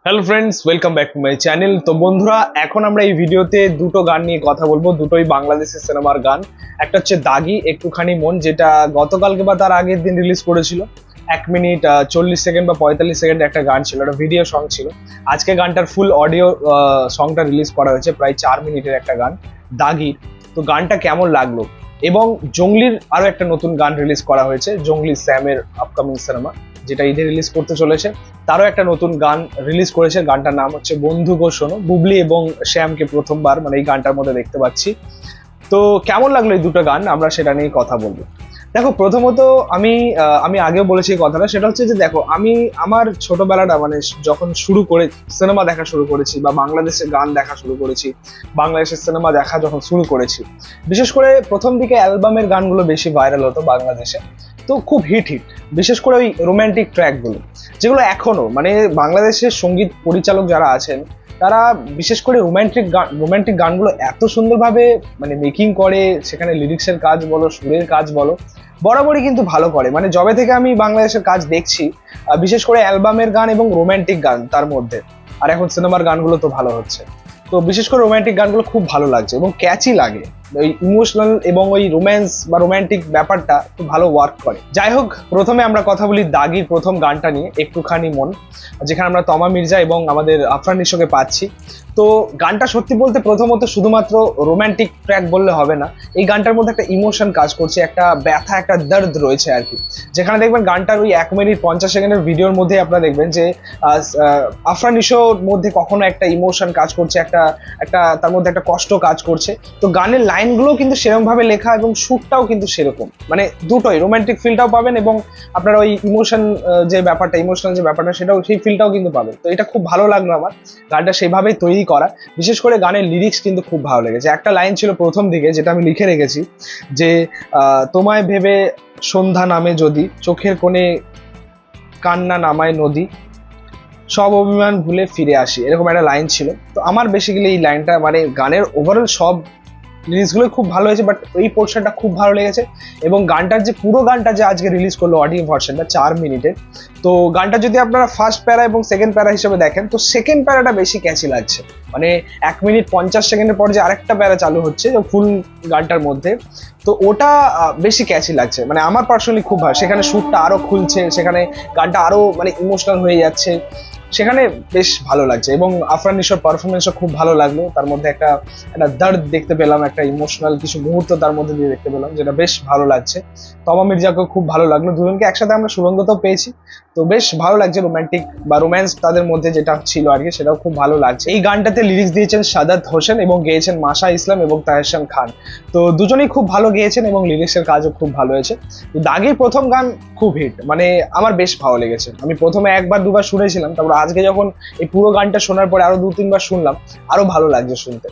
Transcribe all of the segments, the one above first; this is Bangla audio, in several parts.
Hello friends, welcome back to my channel. তো বন্ধুরা, এখন আমরা এই ভিডিওতে দুটো গান নিয়ে কথা বলবো, দুটোই বাংলাদেশের সিনেমার গান। একটা হচ্ছে দাগি একটুখানি মন, যেটা গতকালকে বা তার আগের দিন রিলিজ করেছিল। 1 মিনিট 40 সেকেন্ড বা 45 সেকেন্ড একটা গান ছিল, একটা ভিডিও সং ছিল। আজকে গানটার ফুল অডিও সংটা রিলিজ করা হয়েছে, প্রায় 4 মিনিটের একটা গান দাগির। তো গানটা কেমন লাগলো? এবং জঙ্গলির আরো একটা নতুন গান রিলিজ করা হয়েছে, জঙ্গলি স্যামের আপকামিং সিনেমা, যেটা ঈদে রিলিজ করতে চলেছে। তারও একটা নতুন গান রিলিজ করেছে, গানটার নাম হচ্ছে বন্ধু গো শোনো। বুবলি এবং শ্যামকে প্রথমবার মানে এই গানটার মধ্যে দেখতে পাচ্ছি। তো কেমন লাগলো এই দুটো গান, আমরা সেটা নিয়ে কথা বলবো। দেখো, প্রথমত আমি আগেও বলেছি এই কথাটা, সেটা হচ্ছে যে দেখো, আমি আমার ছোটবেলাটা মানে যখন শুরু করে সিনেমা দেখা শুরু করেছি বা বাংলাদেশের গান দেখা শুরু করেছি, বাংলাদেশের সিনেমা দেখা যখন শুরু করেছি, বিশেষ করে প্রথম দিকে অ্যালবামের গানগুলো বেশি ভাইরাল হতো বাংলাদেশে। তো খুব হিট, বিশেষ করে ওই রোম্যান্টিক ট্র্যাকগুলো, যেগুলো এখনো মানে বাংলাদেশের সঙ্গীত পরিচালক যারা আছেন, তারা বিশেষ করে রোম্যান্টিক গানগুলো এত সুন্দরভাবে মানে মেকিং করে, সেখানে লিরিক্সের কাজ বলো, সুরের কাজ বলো, বরাবরই কিন্তু ভালো করে। মানে যবে থেকে আমি বাংলাদেশের কাজ দেখছি, বিশেষ করে অ্যালবামের গান এবং রোম্যান্টিক গান তার মধ্যে, আর এখন সিনেমার গানগুলো তো ভালো হচ্ছে। তো বিশেষ করে রোম্যান্টিক গানগুলো খুব ভালো লাগছে এবং ক্যাচি লাগে। ওই ইমোশনাল এবং ওই রোম্যান্স বা রোম্যান্টিক ব্যাপারটা খুব ভালো ওয়ার্ক করে। যাই হোক, প্রথমে আমরা কথা বলি দাগির প্রথম গানটা নিয়ে, একটুখানি মন, যেখানে আমরা তমা মির্জা এবং আমাদের আফরান নিশোকে পাচ্ছি। তো গানটা সত্যি বলতে প্রথমত শুধুমাত্র রোম্যান্টিক ট্র্যাক বললে হবে না, এই গানটার মধ্যে একটা ইমোশন কাজ করছে, একটা ব্যথা, একটা দর্দ রয়েছে আর কি। যেখানে দেখবেন গানটার ওই 1 মিনিট 50 সেকেন্ডের ভিডিওর মধ্যে আপনারা দেখবেন যে আফরান নিশোর মধ্যে কখনো একটা ইমোশন কাজ করছে, একটা একটা তার মধ্যে একটা কষ্ট কাজ করছে। তো গানের লাইনগুলো কিন্তু সেরকম ভাবে লেখা এবং সুরটাও কিন্তু সেরকম, মানে দুটোই রোম্যান্টিক ফিলটাও পাবেন এবং আপনার ওই ইমোশনাল যে ব্যাপারটা সেটাও, সেই ফিলটাও কিন্তু পাবেন। তো এটা খুব ভালো লাগলো আমার, গানটা সেভাবেই তৈরি করা। বিশেষ করে গানের লিরিক্স কিন্তু খুব ভালো লেগেছে। একটা লাইন ছিল প্রথম দিকে, যেটা আমি লিখে রেখেছি, যে তোমায় ভেবে সন্ধ্যা নামে যদি, চোখের কোণে কান্না নামায় নদী, সব অভিমান ভুলে ফিরে আসি, এরকম একটা লাইন ছিল। তো আমার বেসিক্যালি এই লাইনটা মানে গানের ওভারঅল সব লিরিক্সগুলো খুব ভালো হয়েছে, বাট এই পোর্শনটা খুব ভালো লেগেছে। এবং গানটার যে পুরো গানটা যে আজকে রিলিজ করলো অডিও ভার্সনটা 4 মিনিটের, তো গানটা যদি আপনারা ফার্স্ট প্যারা এবং সেকেন্ড প্যারা হিসেবে দেখেন, তো সেকেন্ড প্যারাটা বেশি ক্যাচি লাগছে। মানে 1 মিনিট 50 সেকেন্ডের পর যে আরেকটা প্যারা চালু হচ্ছে ফুল গানটার মধ্যে, তো ওটা বেশি ক্যাচি লাগছে। মানে আমার পার্সোনালি খুব ভালো, সেখানে সুরটা আরো খুলছে, সেখানে গানটা আরো মানে ইমোশনাল হয়ে যাচ্ছে, সেখানে বেশ ভালো লাগছে। এবং আফরান নিশোর পারফরমেন্সও খুব ভালো লাগলো, তার মধ্যে একটা একটা দর্দ দেখতে পেলাম, একটা ইমোশনাল কিছু মুহূর্ত তার মধ্যে দিয়ে দেখতে পেলাম, যেটা বেশ ভালো লাগছে। তমা মির্জাকেও খুব ভালো লাগলো, দুজনকে একসাথে আমরা সুরঙ্গতেও পেয়েছি, তো বেশ ভালো লাগছে। রোম্যান্টিক বা রোম্যান্স তাদের মধ্যে যেটা ছিল আর কি, সেটাও খুব ভালো লাগছে। এই গানটাতে লিরিক্স দিয়েছেন সাদাত হোসেন এবং গেয়েছেন মাশা ইসলাম এবং তাহসান খান। তো দুজনেই খুব ভালো গেয়েছেন এবং লিরিক্সের কাজও খুব ভালো হয়েছে। দাগির প্রথম গান খুব হিট, মানে আমার বেশ ভালো লেগেছে। আমি প্রথমে একবার দুবার শুনেছিলাম, তারপর আজকে যখন এই পুরো গানটা শোনার পরে আরো 2-3 বার শুনলাম, আরো ভালো লাগছে শুনতে।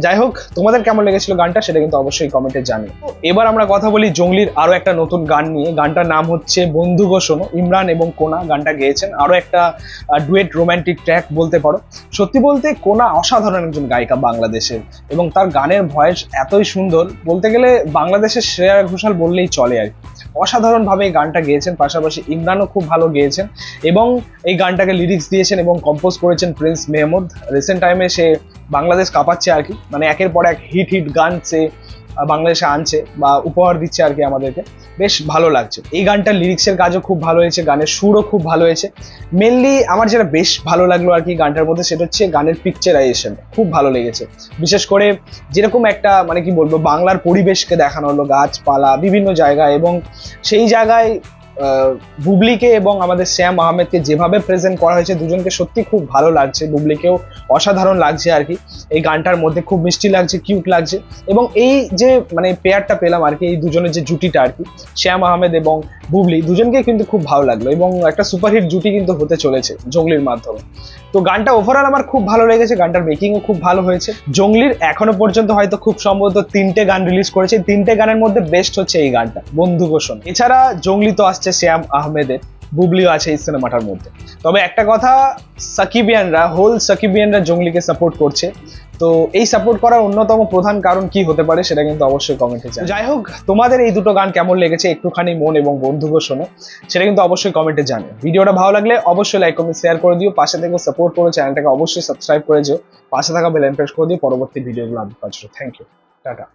যাই হোক, তোমাদের কেমন লেগেছিল গানটা সেটা কিন্তু অবশ্যই কমেন্টে জানিও। এবার আমরা কথা বলি জঙ্গলির আরো একটা নতুন গান নিয়ে, গানটার নাম হচ্ছে বন্ধু গো শোনো। ইমরান এবং কোনা গানটা গেয়েছেন, আরো একটা ডুয়েট রোম্যান্টিক ট্র্যাক বলতে পারো। সত্যি বলতে কোনা অসাধারণ একজন গায়িকা বাংলাদেশের, এবং তার গানের ভয়েস এতই সুন্দর, বলতে গেলে বাংলাদেশের শ্রেয়া ঘোষাল বললেই চলে আর কি। অসাধারণ ভাবে এই গানটা গেয়েছেন, পাশাপাশি ইমরানও খুব ভালো গেয়েছেন। এবং এই গানটাকে লিরিক্স দিয়েছেন এবং কম্পোজ করেছেন প্রিন্স মেহমুদ। রিসেন্ট টাইমে সে বাংলাদেশ কাঁপাচ্ছে আর কি, মানে একের পর এক হিট গান সে বাংলাদেশে আনছে বা উপহার দিচ্ছে আর কি আমাদেরকে, বেশ ভালো লাগছে। এই গানটার লিরিক্সের কাজও খুব ভালো হয়েছে, গানের সুরও খুব ভালো হয়েছে। মেনলি আমার যেটা বেশ ভালো লাগলো আর কি গানটার মধ্যে, সেটা হচ্ছে গানের পিকচারাইজেশন খুব ভালো লেগেছে। বিশেষ করে যেরকম একটা মানে কি বলবো, বাংলার পরিবেশকে দেখানো হলো, গাছপালা বিভিন্ন জায়গায়, এবং সেই জায়গায় বুবলিকে এবং আমাদের শ্যাম আহমেদকে যেভাবে প্রেজেন্ট করা হয়েছে, দুজনকে সত্যি খুব ভালো লাগছে। বুবলিকেও অসাধারণ লাগছে আর কি এই গানটার মধ্যে, খুব মিষ্টি লাগছে, কিউট লাগছে। এবং এই যে মানে পেয়ারটা পেলাম আর কি, এই দুজনের যে জুটিটা আর কি, শ্যাম আহমেদ এবং বুবলি, দুজনকে কিন্তু খুব ভালো লাগলো এবং একটা সুপারহিট জুটি কিন্তু হতে চলেছে জঙ্গলির মাধ্যমে। তো গানটা ওভারঅল আমার খুব ভালো লেগেছে, গানটার মেকিংও খুব ভালো হয়েছে। জঙ্গলির এখনো পর্যন্ত হয়তো খুব সম্ভবত 3টে গান রিলিজ করেছে, 3টে গানের মধ্যে বেস্ট হচ্ছে এই গানটা বন্ধু গো শোনো। এছাড়া জঙ্গলি তো আসছে শ্যাম আহমেদের, বুবলিও আছে এই সিনেমাটার মধ্যে। তবে একটা কথা, সাকিবিয়ানরা জঙ্গলিকে সাপোর্ট করছে। তো এই সাপোর্ট করার অন্যতম প্রধান কারণ কি হতে পারে সেটা কিন্তু অবশ্যই কমেন্টে জানাও। যাই হোক, তোমাদের এই দুটো গান কেমন লেগেছে একটুখানি মন এবং বন্ধুকে শোনো, সেটা কিন্তু অবশ্যই কমেন্টে জানিও। ভিডিওটা ভালো লাগলে অবশ্যই লাইক কমেন্ট শেয়ার করে দিও, পাশে থেকে সাপোর্ট করো, চ্যানেলটাকে অবশ্যই সাবস্ক্রাইব করে দিও, পাশে থাকা বেল আইকন প্রেস করে দিও পরবর্তী ভিডিওগুলো আপলোড করার জন্য। Thank you, tata.